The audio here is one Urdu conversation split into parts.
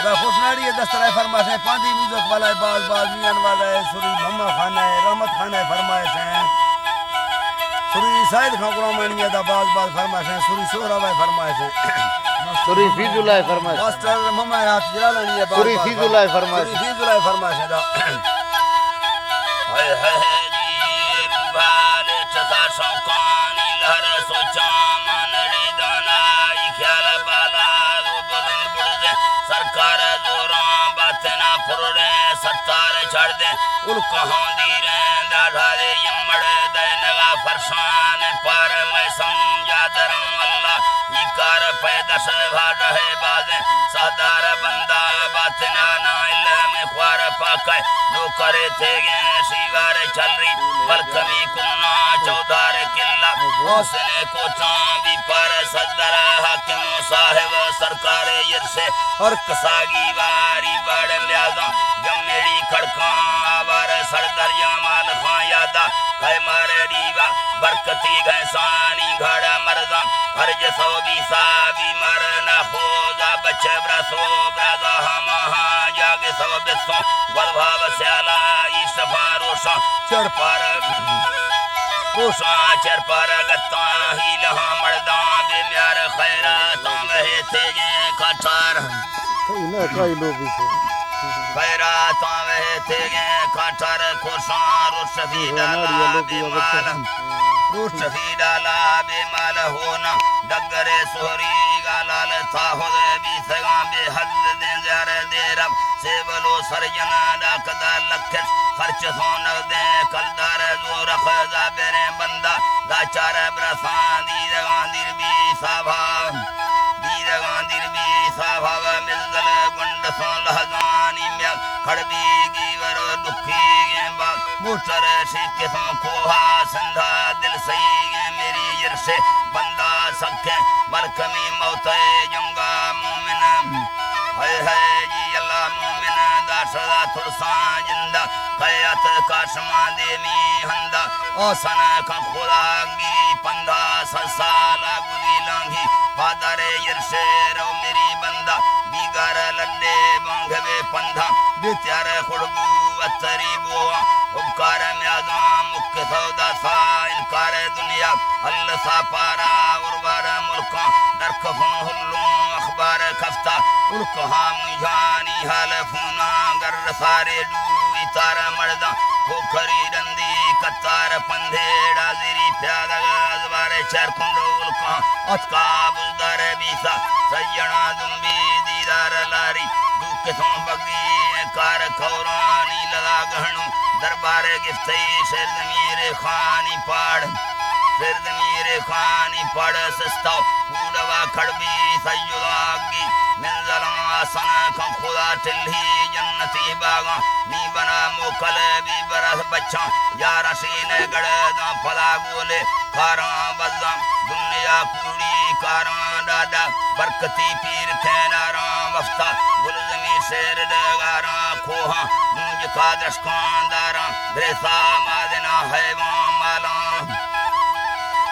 اگر خوشناری دسترائے فرمائش ہیں پاندی میوزک والا ہے باز باز میان والا ہے سوری محمد خانہ ہے رحمت خانہ ہے فرمائش ہیں سوری سائد خان قرآن مانیہ دا باز باز فرمائش ہیں سوری سورا بھائی فرمائش ہیں سوری فیض اللہ فرمائش ماسٹر محمد ہاتھ جلالانی ہے سوری فیض اللہ فرمائش سوری فیض اللہ فرمائش ہے دا ہائے ہائے جی روبال چتا شوقانی لہر سوچا مانڑی دانائی خیال بالا دو بلند بڑھے سرکار دوران باتیں نہ پھرڑے ستار چھڑ دیں الکہاں دیریں داڑھا دے یمڑ دے نگا فرشان پار میں سمجھا درم اللہ یہ کار پیدش بھاڑ رہے بازیں سادار بندہ باتیں نہ علم خوار پاکے جو کرے تھے گے شیوار چل رہی بلکمی کننا چودار قلعہ حسن کو چاندی پر صدر حاکم صاحب سرکار یرسے اور کساگی واری بڑ لیازاں جمیڑی کھڑکاں آوار سردر یامال خان یادا خیمار ریوا برکتی گھنسانی گھڑا مرزاں ہر جسو بھی سابی مرنا خودا بچے برسو برازا ہماہاں جاگے سو بسوں والبھاو سیالا ایشفا روشاں چڑ پار روشاں چڑ پار گتاں ہی لہاں مرداں بے میار خیراتاں بہے تھے گے کھٹار خیراتاں بہے تھے گے کھٹار خوشاں روشفی ڈالا بے مال روشفی ڈالا بے مال ہونا ڈگر سوری گالال تھا خود بھی سگاں بے حد دیں زیار دے رب سیولو سرجن ڈاکدہ لکھش خرچ سونگ دیں کلدار زور خزا بیریں بندہ دا چار برسان دیدگان دیر بھی صابہ دیدگان دیر بھی صابہ مزدل گنڈ سون لحظانی میل کھڑبی گیور دکھی گیں باگ موٹر شیک سون کھوہا سندھا دل سئی گیں میری جرشے بندہ سکھیں ملکمی موت جنگا مومن ہائے ہائے جی اللہ مومن دا شدا تھرسان جندہ خیات کاشمان دے می ہندہ آسن کا خدا گی پندہ سسالا گزی لانگی پادر یرشے رو میری بندہ بیگار للے بانگوے پندہ بیتیار خڑبو اتری بوا ابکار میادام مکہ سودا سا انکار دنیا حل سا پارا اروار ملکاں درکفوں ہلوں اخبار کفتا الکہاں مجھانی حالفونا گر سارے ڈوئی تار مرداں کھوکھری رندی کتار پندھیڑا زیری پیادہ ازبار چیر کنڈو الکہاں اتکا بزدار بیسا سیڑا دنبی دیدار لاری دوکتوں بگی کار کورانی لگا گہنوں دربار گفتی شیر زمیر خانی پاڑ شیر زمیر خانی پاڑ سستاو کوڑوا کھڑبی سیدہ آگی منزلان آسان کھا خدا ٹلہی جنتی باغاں نی بنا موکل بھی برس بچاں یارا شین گڑداں پلا گولے کاراں بزاں دنیا کوڑی کاراں ڈاڈا برکتی پیر کھیناراں وفتا گل زمین شیر ڈگاراں کھوہاں مونج کا دشکان داراں بریسا مادنا حیوان مالاں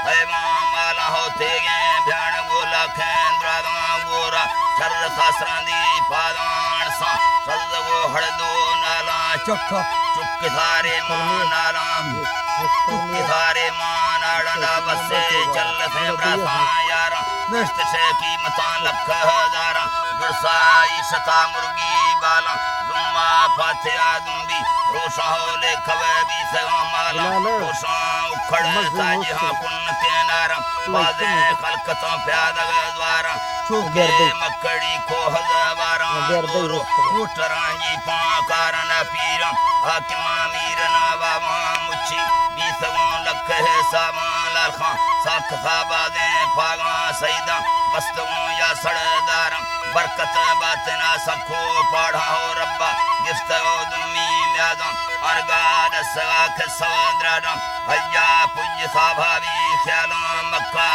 حیوان مالاں ہوتے گئے بھیان گولا کھیندراداں گورا چر ساسران دی پادان ساں سز وہ ہڑدو نالاں چکھا چک سارے مان نالاں چک سارے مان آڑنا بسے چل سے براساں یاراں نشت سے قیمتاں لکھ ہزاراں جرسائی شتا مرگی بالاں زمہ فاتحہ دنبی روشاں ہو لے کھوے بھی سگاں مالاں روشاں اکھڑ تاجہاں کن کے ناراں بازیں خلقتاں پیادہ گزواراں چوکے مکڑی کو ہزواراں گورو موٹراں جی پانکاراں پیراں حاکماں میرنا باواں مچھی بھی سگاں لکھ حساباں لالخاں ساکھ سابازیں پاگاں سیداں بستگوں یا سڑداراں برکت باتنا سکھو پاڑھا ہو ربا گفتگو دمی میاداں ارگاد سگا کھسو دراڈاں حجا پج صحابی خیالاں مکہ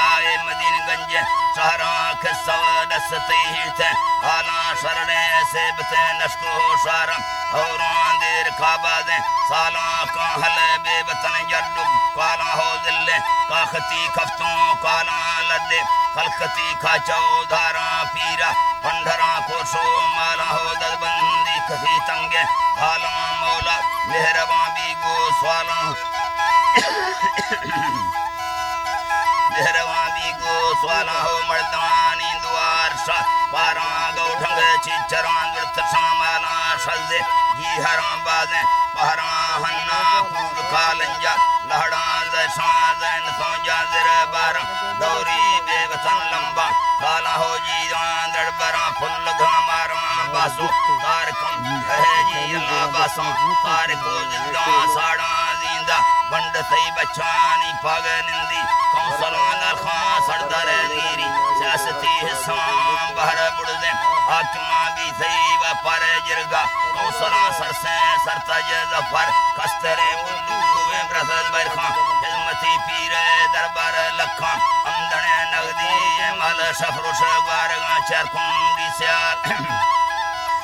مدین گنج شہراں کھسو دستی ہیتیں حالاں شرڑیں سیبتیں نشکو شاراں اوراں دیر خوابازیں سالاں کانحل بے وطن جڈو کالاں ہو ذلیں کاختی کفتوں کالاں لڈے خلقتی کھاچو دھاراں پیرا پنڈھراں کوشو مالاں ہو شفی تنگے حالاں مولا مہربان بھی گو سوالاں مہربان بھی گو سوالاں ہو مردانی دوار شاہ پاراں گو ڈھنگ چیچران ورت شامالاں شزے جی ہراں بازیں پہراں ہنہ پور کالنجا لہڑاں زیشاں زین سونجا زر باراں دوری بے وطن لمبا کالا ہو جی جان دڑبراں پھل گھاں ماراں باسو تارکم ہے جی اللہ باساں تارکو زنداں ساڑاں زیندہ بند سی بچانی پاگ نندی کونسلاں نرخاں سردر زیری سیاستی حصاں بہر بڑھدیں حاکماں بھی سی و پر جرگا کونسلاں سرسیں سرتج ظفر کستر ملوے برسل برخاں حزمتی پیر دربار لکھاں امدن نغدی مل شفرش گوارگاں چرکندی سیال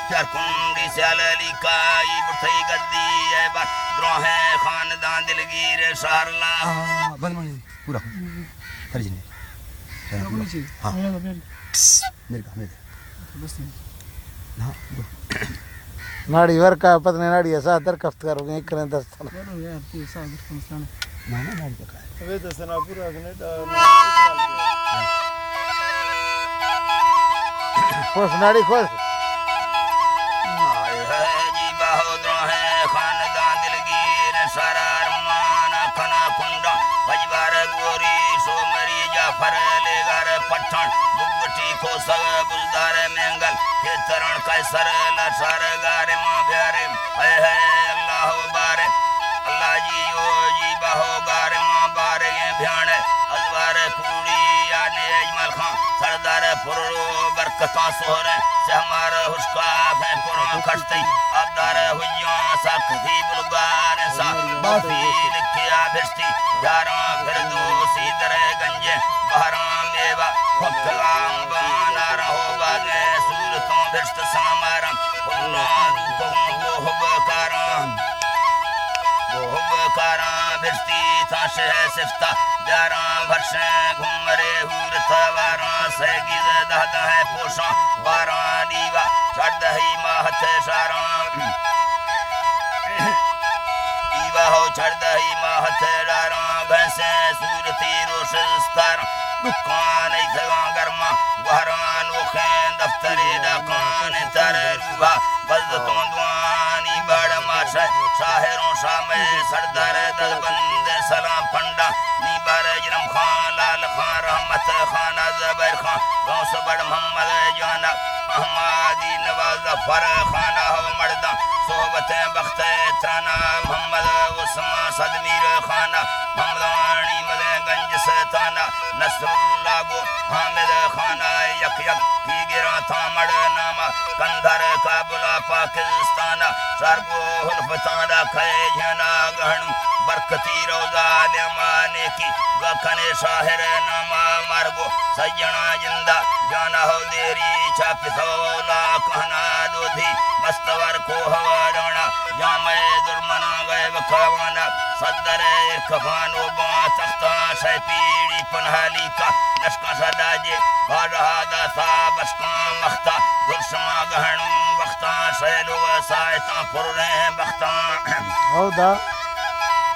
چرکندی سیال علی کائی بڑھتی گدی اے بار دروہیں خاندان دلگیر شہر اللہ بند مانی پورا فرج نے ہاں میرے کا ہاں ناڑی ورکا پتنے ناڑی ایسا درکفت کرو گے کریں دستانا نا ناڑی پکا ہے خوش ناڑی خوش آئے ہے جی بہودروں ہے خاندان دلگیر سارا ارمان کھنا کنڈا بجبار گوری سومری جعفر لیگار پٹھان بگٹی کو سگ بزدار مینگل کھیتران قیصر لشار گار ماں بیارے اے ہے اللہ بارے اللہ جی او جی بہو گار ماں بارے بھیانے ازوار کوڑی آنے اجمل خان سردار پرو برکتاں سہریں سے ہمارا حشکاف ہیں پران کھٹتی عبدار ہویاں ساکھتی بلگار سا بافی لکھیا بھشتی جاراں فردوسی در گنجے بہراں میوہ پکلام بانا رہو باگے سورتوں بھشت ساماراں پلان کہوں وہ حبکاراں بھشتی تھا شہ سفتہ بیاراں بھرشیں گھمرے ہور تھواراں سیگیز دہدہ ہے پوشاں باراں دیوا چڑھ دہی ماہت شاراں دیوا ہو چڑھ دہی ماہت ڈاراں بھینسیں صورتی روشستاراں دکان ایتھگاں گرما گوہراں نوخیں دفتری ڈاکان تر روبا بزدتوں دوانی بڑ ماشا شاہروں شامے سردار دلبند سلام پنڈا نیبار جرم خان لال خان رحمت خان زبیر خان غوث بڑ محمد جانا محمدی نواز ظفر خانہ ہو مردہ صحبت بخت ترانا محمد عثمان صدمیر خانہ محمدانی مدیں گنج ستانہ نصر اللہ گو حامد خانہ یک یک کی گراں تھا مڑ نامہ کندھر کابلہ پاکستانہ شرگو حلفتانہ کھائے جھنا گہنو برکتی روزہ نیمانے کی گکھنے شاہر نامہ مرگو سجنہ جندہ جانا ہو دیری چھاپ سولا کہنا دودھی مستور کو ہوا ڈانا جامع ظلمنا گئے وکھوانا صدر ارکفانو بان تختہ شہ پیڑی پنہالی کا نشکا سڈاجے بارہا داسا بشکاں مختہ گلشما گہنو وقتاں شہلو سائتاں پرنے بختاں او دا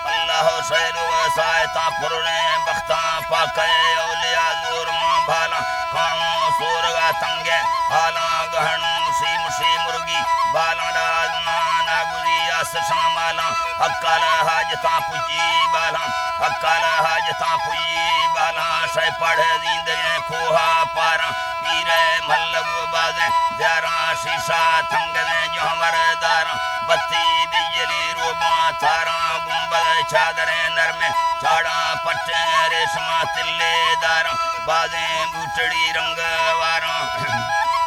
اللہ شہلو سائتاں پرنے بختاں پاکے اولیاء زور ماں بھالا کانوں سورگا تنگے حالاں گہنو شی مرگی بالاں دازمان آگوزی آس شامالاں حقال حاجتاں پجی بالاں حقال حاجتاں پجی بالاں شہ پڑھ زیندگیں کھوہا پاراں پیرے ملگو بازیں دیاراں شیشہ تھنگویں جوہر داراں بتی بجلی روباں تاراں گنبد چادریں نرمیں چاڑاں پٹیں ریشماں تلے داراں بازیں بوٹڑی رنگ واراں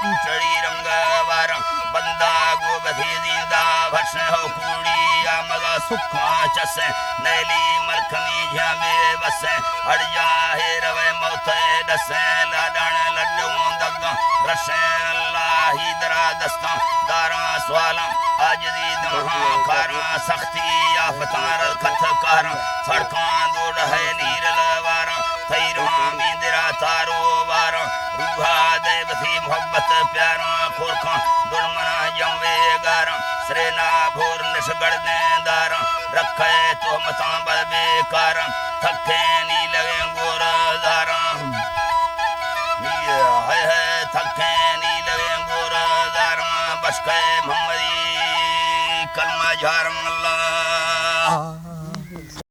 بوٹڑی رنگ واراں بندہ گو بدھی زندہ بھرشیں ہو کوڑی آمگا سکھاں چسیں نیلی ملکمی جھامے بسیں ہڑ جاہے روے موتے ڈسیں لاڈاں لڈوں دگاں رشیں اللہ ہی درا دستاں داراں سوالاں آجزی دمہاں کاراں سختی آفتاں رکھت کاراں سڑکاں دوڑ ہے نیر لواراں تھیر میندرا تارو وارا روحا دے بسی محبت پیارا خورکھاں دلمنا جموے گارا سرینا بھور نش گردیں دارا رکھے تہمتاں بل بیکارا تھکے نی لگے گور دارا ہے تھکے نی لگے گور دارا بشکے محمدی کلمہ جھارم اللہ